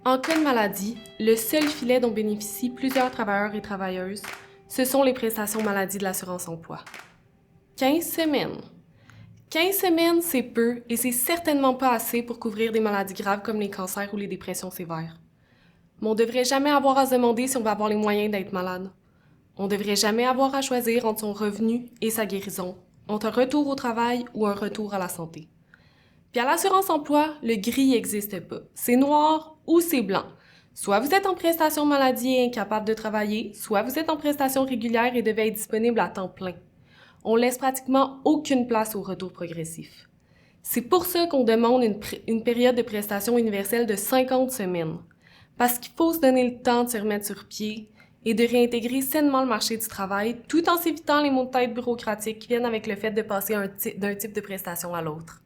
En cas de maladie, le seul filet dont bénéficient plusieurs travailleurs et travailleuses, ce sont les prestations maladie de l'assurance-emploi. 15 semaines. 15 semaines, c'est peu et c'est certainement pas assez pour couvrir des maladies graves comme les cancers ou les dépressions sévères. Mais on ne devrait jamais avoir à se demander si on va avoir les moyens d'être malade. On ne devrait jamais avoir à choisir entre son revenu et sa guérison, entre un retour au travail ou un retour à la santé. Puis à l'assurance-emploi, le gris n'existe pas. C'est noir ou c'est blanc. Soit vous êtes en prestation maladie et incapable de travailler, soit vous êtes en prestation régulière et devez être disponible à temps plein. On laisse pratiquement aucune place au retour progressif. C'est pour ça qu'on demande une période de prestation universelle de 50 semaines. Parce qu'il faut se donner le temps de se remettre sur pied et de réintégrer sainement le marché du travail tout en s'évitant les maux de tête bureaucratiques qui viennent avec le fait de passer d'un type de prestation à l'autre.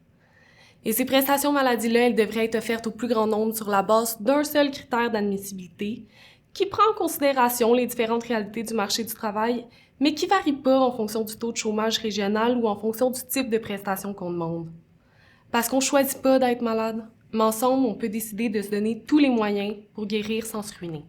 Et ces prestations maladie-là, elles devraient être offertes au plus grand nombre sur la base d'un seul critère d'admissibilité qui prend en considération les différentes réalités du marché du travail, mais qui ne varie pas en fonction du taux de chômage régional ou en fonction du type de prestation qu'on demande. Parce qu'on ne choisit pas d'être malade, mais ensemble, on peut décider de se donner tous les moyens pour guérir sans se ruiner.